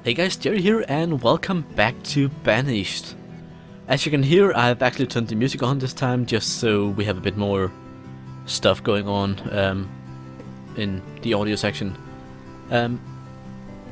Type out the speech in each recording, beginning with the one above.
Hey guys, Jerry here and welcome back to Banished. As you can hear, I've actually turned the music on this time just so we have a bit more stuff going on in the audio section.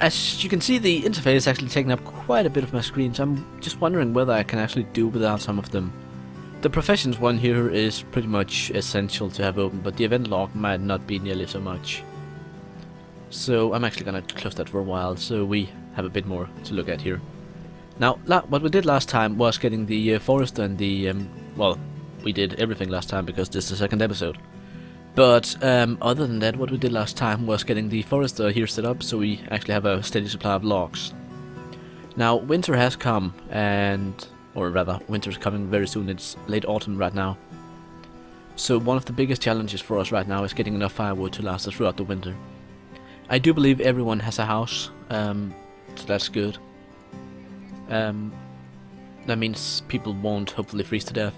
As you can see, the interface is actually taking up quite a bit of my screen, so I'm just wondering whether I can actually do without some of them. The professions one here is pretty much essential to have open, but the event log might not be nearly so much. So I'm actually gonna close that for a while, so we have a bit more to look at here. Now, what we did last time was getting the forester and the, well, we did everything last time because this is the second episode. But other than that, what we did last time was getting the forester here set up so we actually have a steady supply of logs. Now, winter has come, or rather, winter is coming very soon. It's late autumn right now. So one of the biggest challenges for us right now is getting enough firewood to last us throughout the winter. I do believe everyone has a house, so that's good. That means people won't hopefully freeze to death.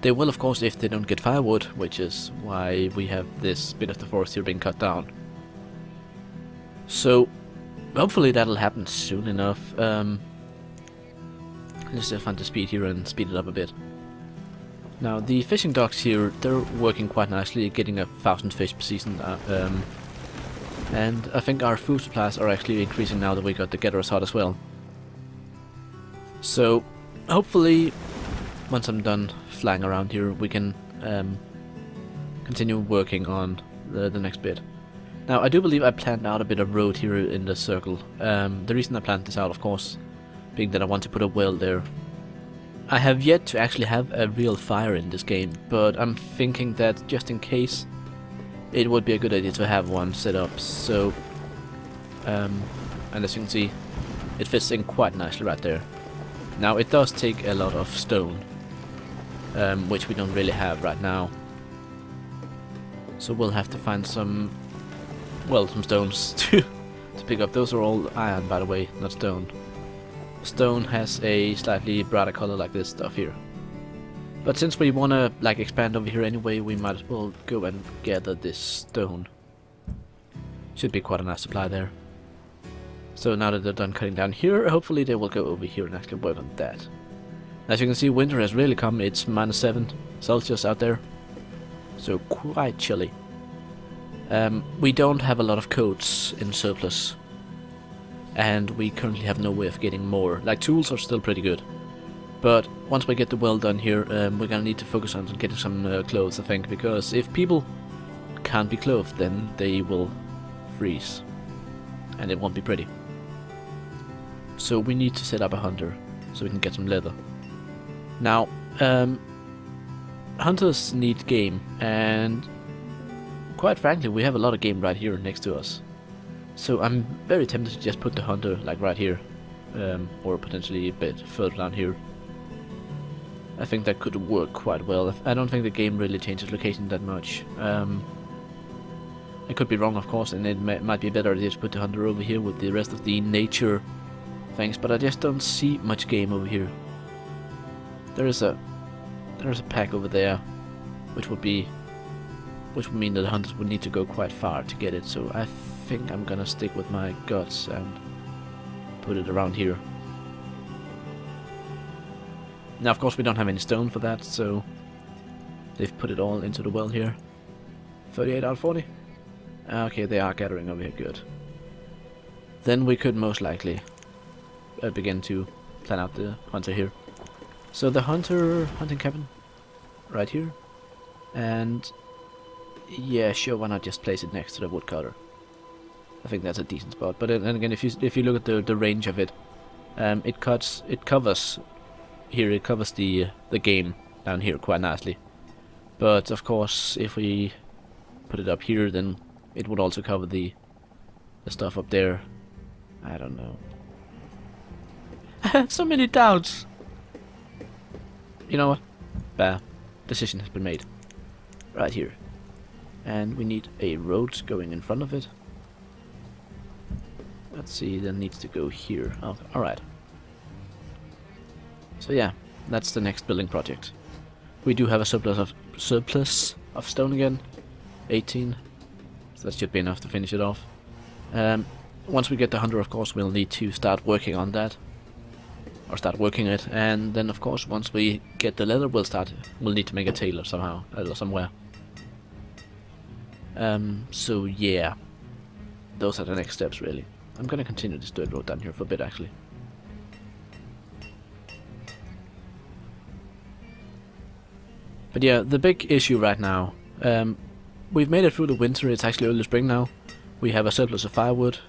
They will, of course, if they don't get firewood, which is why we have this bit of the forest here being cut down. So, hopefully that'll happen soon enough. Let's just find the speed here and speed it up a bit. Now, the fishing docks here, they're working quite nicely, getting 1,000 fish per season. And I think our food supplies are actually increasing now that we got the gatherer's hut as well. So, hopefully, once I'm done flying around here, we can continue working on the next bit. Now, I do believe I planned out a bit of road here in the circle. The reason I planned this out, of course, being that I want to put a well there. I have yet to actually have a real fire in this game, but I'm thinking that just in case, it would be a good idea to have one set up. So, and as you can see, it fits in quite nicely right there. Now, it does take a lot of stone, which we don't really have right now. So we'll have to find some, well, some stones to pick up. Those are all iron, by the way, not stone. Stone has a slightly brighter color like this stuff here. But since we wanna like expand over here anyway, we might as well go and gather this stone. Should be quite a nice supply there. So now that they're done cutting down here, hopefully they will go over here and actually work on that. As you can see, winter has really come. It's -7 out there, so quite chilly. We don't have a lot of coats in surplus, and we currently have no way of getting more. Like, tools are still pretty good. But once we get the well done here, we're gonna need to focus on getting some clothes, I think, because if people can't be clothed, then they will freeze, and it won't be pretty. So we need to set up a hunter, so we can get some leather. Now, hunters need game, and quite frankly, we have a lot of game right here next to us. So I'm very tempted to just put the hunter, like, right here, or potentially a bit further down here. I think that could work quite well. I don't think the game really changes location that much. I could be wrong, of course, and it might be a better idea to put the hunter over here with the rest of the nature things, but I just don't see much game over here. There is a pack over there, which would mean that the hunters would need to go quite far to get it. So I think I'm gonna stick with my guts and put it around here. Now, of course, we don't have any stone for that, so they've put it all into the well here. 38 out of 40. Okay, they are gathering over here, good. Then we could most likely begin to plan out the hunter here. So the hunting cabin, right here. And yeah, sure, why not just place it next to the woodcutter? I think that's a decent spot. But then again, if you look at the range of it, it covers. Here it covers the game down here quite nicely, but of course if we put it up here, then it would also cover the stuff up there. I don't know. I have so many doubts. You know what? Bah, decision has been made. Right here, and we need a road going in front of it. Let's see, that needs to go here. Oh, all right. So yeah, that's the next building project. We do have a surplus of stone again, 18. So that should be enough to finish it off. once we get the hunter, of course, we'll need to start working on that. Or start working it, and then of course once we get the leather we'll need to make a tailor somehow, or somewhere. So yeah, those are the next steps really. I'm gonna continue this dirt road down here for a bit actually. But yeah, the big issue right now, we've made it through the winter, it's actually early spring now. We have a surplus of firewood,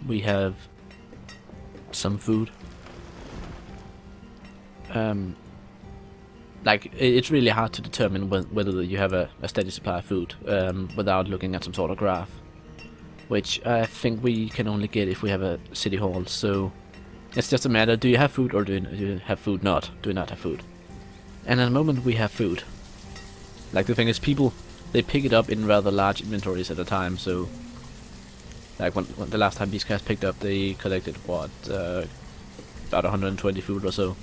we have some food. Like, it's really hard to determine whether you have a steady supply of food without looking at some sort of graph, which I think we can only get if we have a city hall. So it's just a matter: do you have food, or do you have food? Do you not have food? And at the moment we have food. Like, the thing is, people, they pick it up in rather large inventories at a time. So like when the last time these guys picked up, they collected what, about 120 food or so.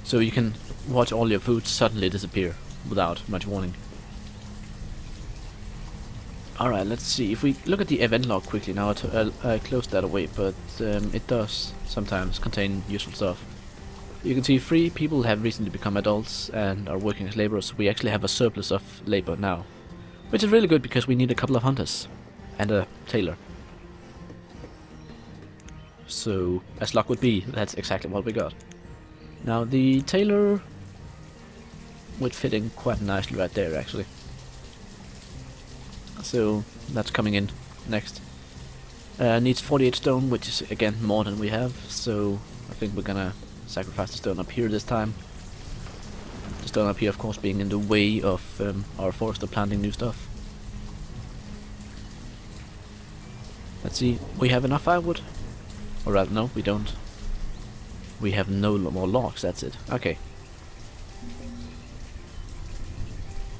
So you can watch all your food suddenly disappear without much warning. Alright, let's see. If we look at the event log quickly now, I closed that away, but it does sometimes contain useful stuff. You can see 3 people have recently become adults and are working as laborers. We actually have a surplus of labor now, which is really good because we need a couple of hunters and a tailor. So, as luck would be, that's exactly what we got. Now the tailor would fit in quite nicely right there actually. So that's coming in next. Needs 48 stone, which is again more than we have, so I think we're gonna sacrifice the stone up here this time. The stone up here of course being in the way of our forester planting new stuff. Let's see, we have enough firewood? Or rather, no, we don't. We have no more logs, that's it. Okay.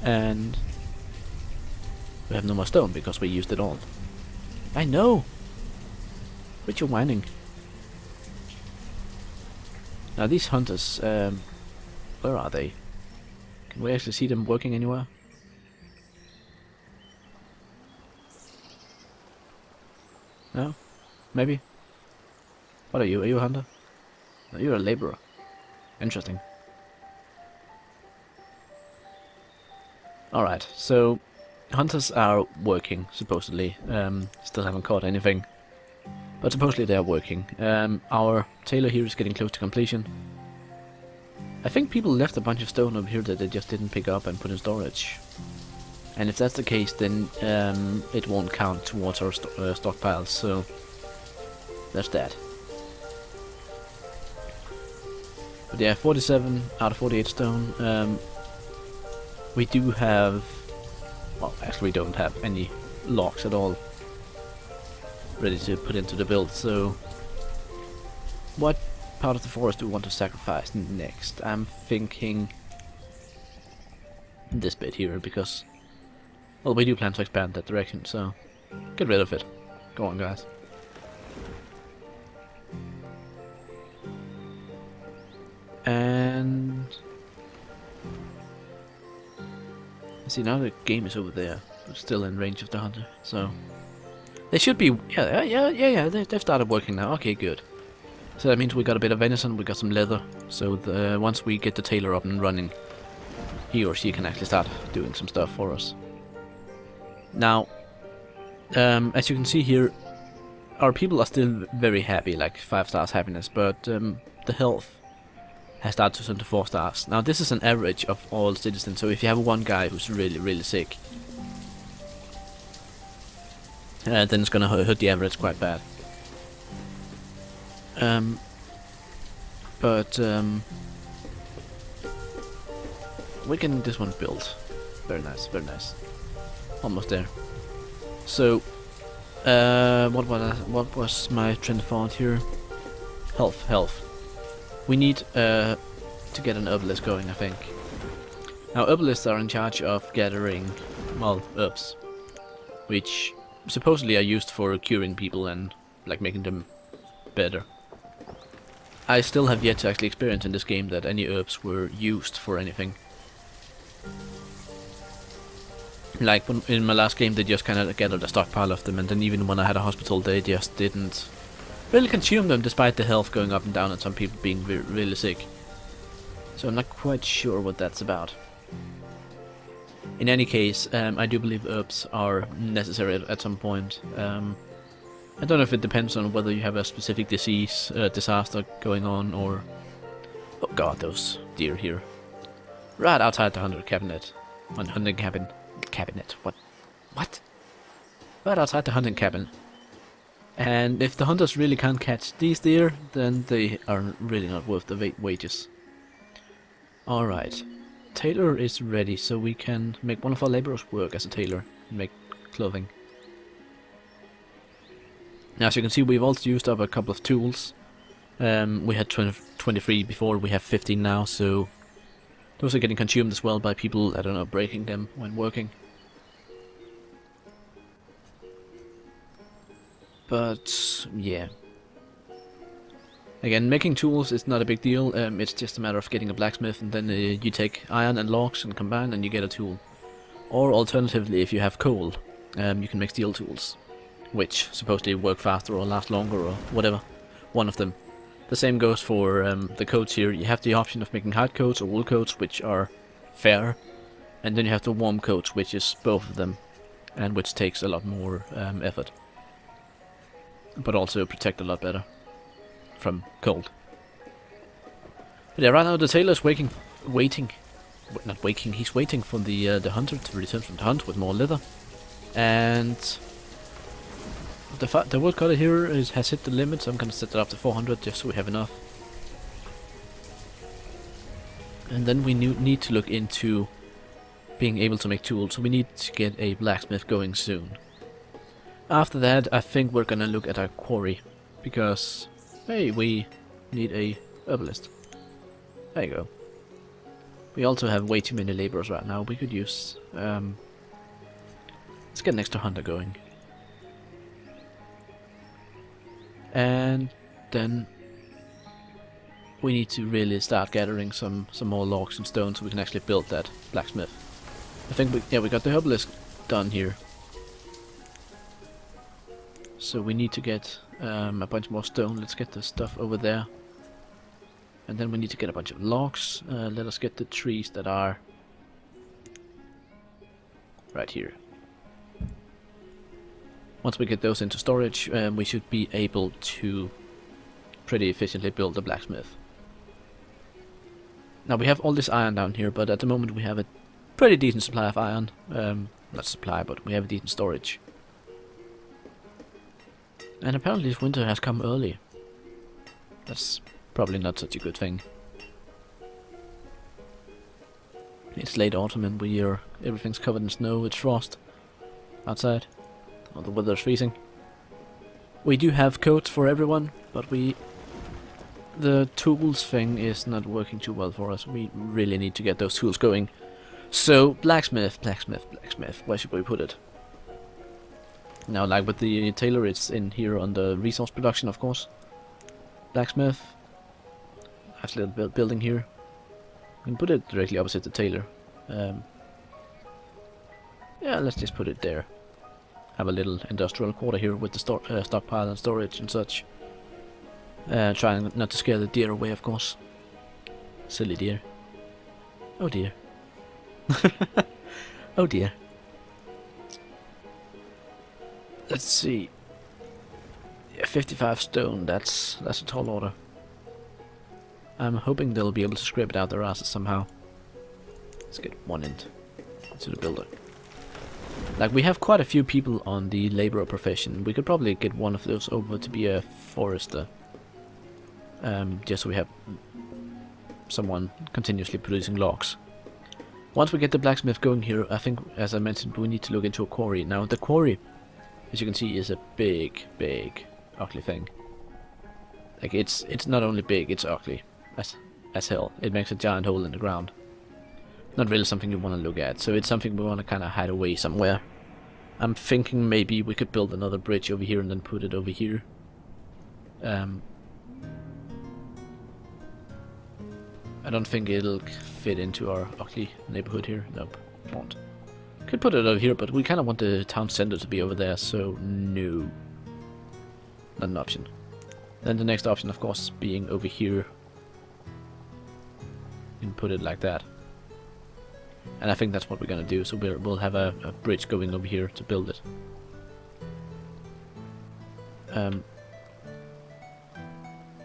And we have no more stone because we used it all. I know! Quit your whining. Now these hunters, where are they? Can we actually see them working anywhere? No? Maybe? What are you? Are you a hunter? No, you're a laborer. Interesting. Alright, so hunters are working, supposedly. Still haven't caught anything. But supposedly they are working. Our tailor here is getting close to completion. I think people left a bunch of stone over here that they just didn't pick up and put in storage. And if that's the case, then it won't count towards our stockpiles, so that's that. But yeah, 47 out of 48 stone. We do have... well, actually we don't have any logs at all ready to put into the build, so... what part of the forest do we want to sacrifice next? I'm thinking... this bit here, because... well, we do plan to expand that direction, so... get rid of it. Go on, guys. And... see, now the game is over there, but still in range of the hunter, so... they should be... yeah, they've started working now, okay, good. So that means we got a bit of venison, we got some leather, so once we get the tailor up and running, he or she can actually start doing some stuff for us. Now, as you can see here, our people are still very happy, like 5 stars happiness, but the health has started to turn to 4 stars. Now this is an average of all citizens, so if you have one guy who's really sick, then it's gonna hurt the average quite bad. We can this one built. Very nice, very nice. Almost there. So, what was my trend thought here? Health. We need to get an herbalist going, I think. Now, herbalists are in charge of gathering, well, herbs, which supposedly are used for curing people and like making them better. I still have yet to actually experience in this game that any herbs were used for anything. Like in my last game, they just kind of gathered a stockpile of them, and then even when I had a hospital, they just didn't really consume them, despite the health going up and down and some people being really sick. So I'm not quite sure what that's about. In any case, I do believe herbs are necessary at some point. I don't know if it depends on whether you have a specific disease, disaster going on, or... Oh god, those deer here. Right outside the hunting cabinet. Hunting cabin. Cabinet. What? What? Right outside the hunting cabin. And if the hunters really can't catch these deer, then they are really not worth the wages. Alright. Tailor is ready, so we can make one of our laborers work as a tailor and make clothing. Now, as you can see, we've also used up a couple of tools. We had 23 before, we have 15 now, so those are getting consumed as well by people, I don't know, breaking them when working. But, yeah. Again, making tools is not a big deal, it's just a matter of getting a blacksmith, and then you take iron and logs and combine and you get a tool. Or alternatively, if you have coal, you can make steel tools, which supposedly work faster or last longer or whatever, one of them. The same goes for the coats here. You have the option of making hard coats or wool coats, which are fair, and then you have the warm coats, which is both of them, and which takes a lot more effort, but also protect a lot better from cold. But yeah, right now the tailor is waiting, he's waiting for the hunter to return from the hunt with more leather, and the woodcutter here has hit the limit, so I'm gonna set it up to 400 just so we have enough. And then we need to look into being able to make tools, so we need to get a blacksmith going soon. After that, I think we're gonna look at our quarry, because hey, we need a herbalist. There you go. We also have way too many laborers right now. We could use let's get an extra hunter going. And then we need to really start gathering some more logs and stone so we can actually build that blacksmith. I think we got the herbalist done here. So we need to get a bunch more stone. Let's get the stuff over there. And then we need to get a bunch of logs. Let us get the trees that are right here. Once we get those into storage, we should be able to pretty efficiently build a blacksmith. Now we have all this iron down here, but at the moment we have a pretty decent supply of iron. Not supply, but we have a decent storage. And apparently this winter has come early. That's probably not such a good thing. It's late autumn and everything's covered in snow, it's frost outside. Oh, the weather's freezing. We do have coats for everyone, but the tools thing is not working too well for us. We really need to get those tools going. So, blacksmith, where should we put it? Now, like with the tailor, it's in here on the resource production, of course. Blacksmith. Nice little building here. We can put it directly opposite the tailor. Yeah, let's just put it there. Have a little industrial quarter here with the stockpile and storage and such. Trying not to scare the deer away, of course. Silly deer. Oh dear. Oh dear. Let's see. Yeah, 55 stone, that's a tall order. I'm hoping they'll be able to scrape it out their asses somehow. Let's get one into the builder. Like, we have quite a few people on the laborer profession. We could probably get one of those over to be a forester. Just so we have someone continuously producing logs. Once we get the blacksmith going here, I think, as I mentioned, we need to look into a quarry. Now, the quarry, as you can see, is a big, ugly thing. Like, it's not only big, it's ugly as hell. It makes a giant hole in the ground. Not really something you want to look at, so it's something we want to kind of hide away somewhere. I'm thinking maybe we could build another bridge over here and then put it over here. I don't think it'll fit into our ugly neighborhood here. Nope, it won't. Could put it over here, but we kind of want the town center to be over there, so no. Not an option. Then the next option, of course, being over here. And put it like that. And I think that's what we're gonna do, so we'll have a bridge going over here to build it.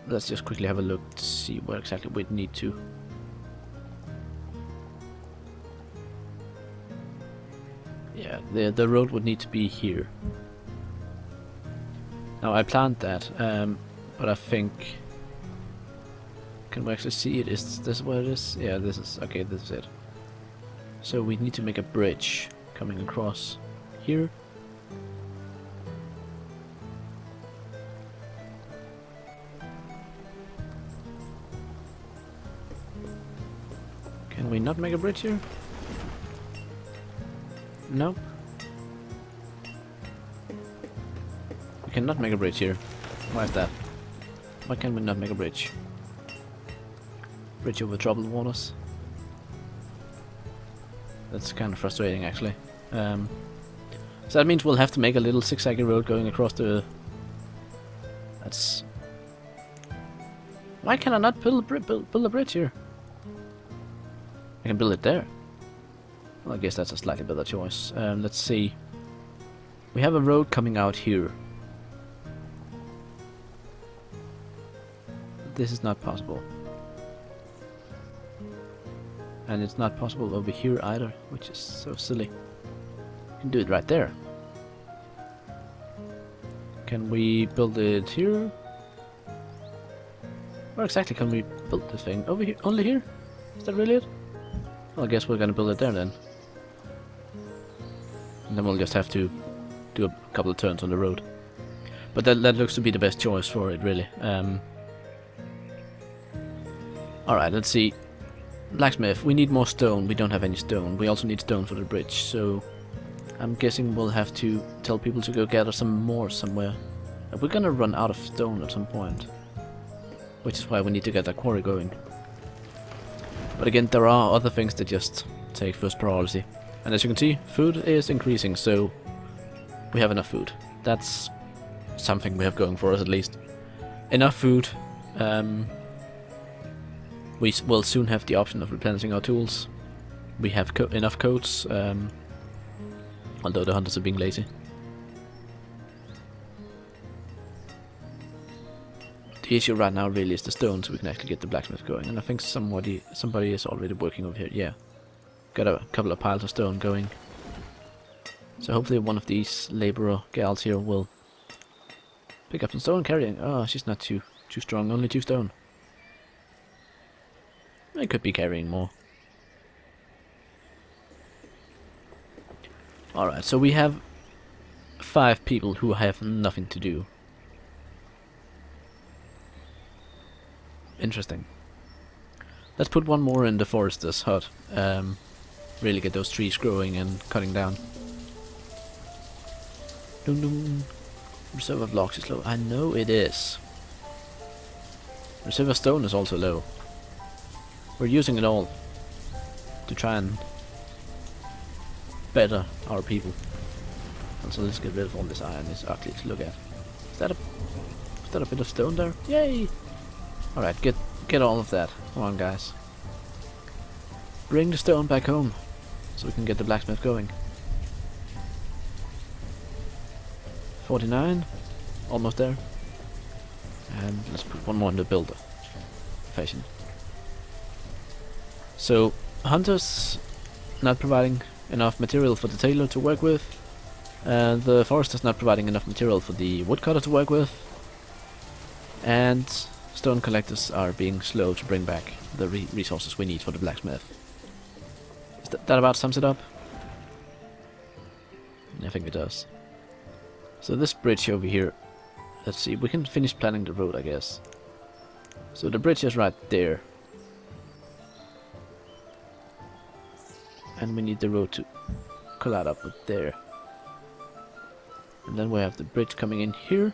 Let's just quickly have a look to see where exactly we need to. Yeah, the road would need to be here. Now I planned that, but I think... Can we actually see it? Is this where it is? Yeah, this is... Okay, this is it. So we need to make a bridge coming across here. Can we not make a bridge here? Nope. We cannot make a bridge here. Why is that? Why can we not make a bridge? Bridge over troubled waters. That's kind of frustrating, actually. So that means we'll have to make a little zigzaggy road going across the... That's... Why can I not build a bridge here? I can build it there. Well, I guess that's a slightly better choice. Let's see. We have a road coming out here. This is not possible. And it's not possible over here either, which is so silly. You can do it right there. Can we build it here? Where exactly can we build this thing? Over here? Only here? Is that really it? Well, I guess we're gonna build it there then. And then we'll just have to do a couple of turns on the road. But that looks to be the best choice for it, really. Alright, let's see. Blacksmith, we need more stone. We don't have any stone. We also need stone for the bridge, so... I'm guessing we'll have to tell people to go gather some more somewhere. We're gonna run out of stone at some point. Which is why we need to get that quarry going. But again, there are other things that just take first priority. And as you can see, food is increasing, so we have enough food. That's something we have going for us, at least. Enough food. We will soon have the option of replenishing our tools. We have enough coats, although the hunters are being lazy. The issue right now really is the stone, so we can actually get the blacksmith going. And I think somebody is already working over here. Yeah, got a couple of piles of stone going. So hopefully one of these laborer gals here will pick up some stone carrying. Oh, she's not too strong. Only 2 stone. I could be carrying more. Alright, so we have 5 people who have nothing to do. Interesting. Let's put one more in the forester's hut. Really get those trees growing and cutting down. Dum dum. Reserve of logs is low. I know it is. Reserve of stone is also low. We're using it all to try and better our people. And so let's get rid of all this iron. It's ugly to look at. Is that a bit of stone there? Yay! Alright, get all of that. Come on, guys. Bring the stone back home so we can get the blacksmith going. 49. Almost there. And let's put one more in the builder fashion. So, hunters not providing enough material for the tailor to work with. The forester's not providing enough material for the woodcutter to work with. And stone collectors are being slow to bring back the resources we need for the blacksmith. Is that about sums it up? I think it does. So this bridge over here, let's see, we can finish planning the road, I guess. So the bridge is right there. And we need the road to collide up with there. And then we have the bridge coming in here.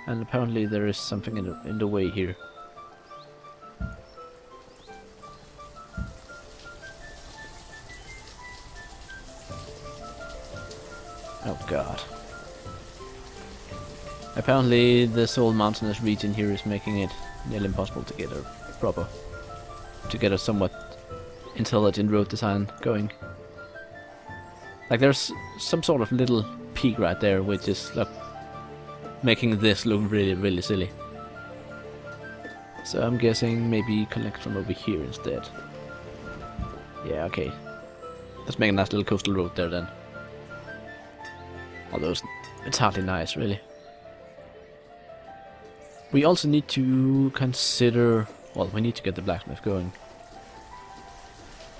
And apparently there is something in the way here. god. Apparently this whole mountainous region here is making it nearly impossible to get a somewhat intelligent road design going. Like there's some sort of little peak right there which is like making this look really silly. So I'm guessing maybe collect from over here instead. Yeah, okay. Let's make a nice little coastal road there then. Although it's hardly nice, really. We also need to consider... Well, we need to get the blacksmith going.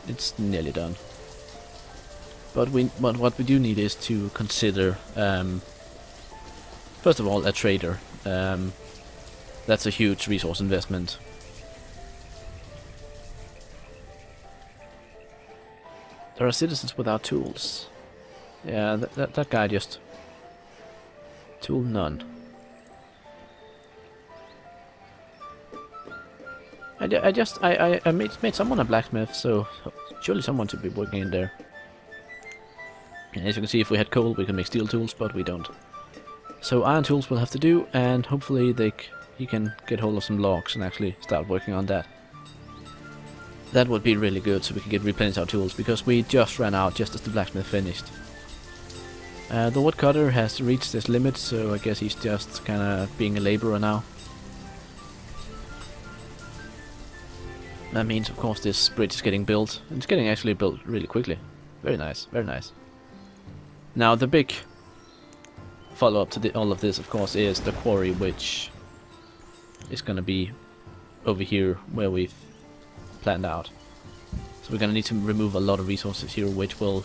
It's nearly done. But what we do need is to consider... first of all, a trader. That's a huge resource investment. There are citizens without tools. Yeah, that guy just... Tool none. I made someone a blacksmith, so surely someone should be working in there. And as you can see, if we had coal, we could make steel tools, but we don't. So iron tools will have to do, and hopefully he can get hold of some logs and actually start working on that. That would be really good, so we can replenish our tools, because we just ran out just as the blacksmith finished. The woodcutter has reached his limit, so I guess he's just kinda being a laborer now. That means, of course, this bridge is getting built, and it's getting actually built really quickly. Very nice, very nice. Now, the big follow-up to all of this, of course, is the quarry, which is gonna be over here where we've planned out. So we're gonna need to remove a lot of resources here, which will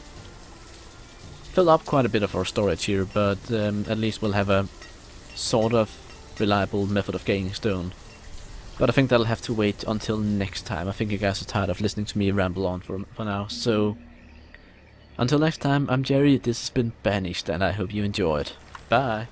fill up quite a bit of our storage here, but at least we'll have a sort of reliable method of getting stone. But I think that'll have to wait until next time. I think you guys are tired of listening to me ramble on for now, so until next time, I'm Jerry, this has been Banished, and I hope you enjoyed. Bye!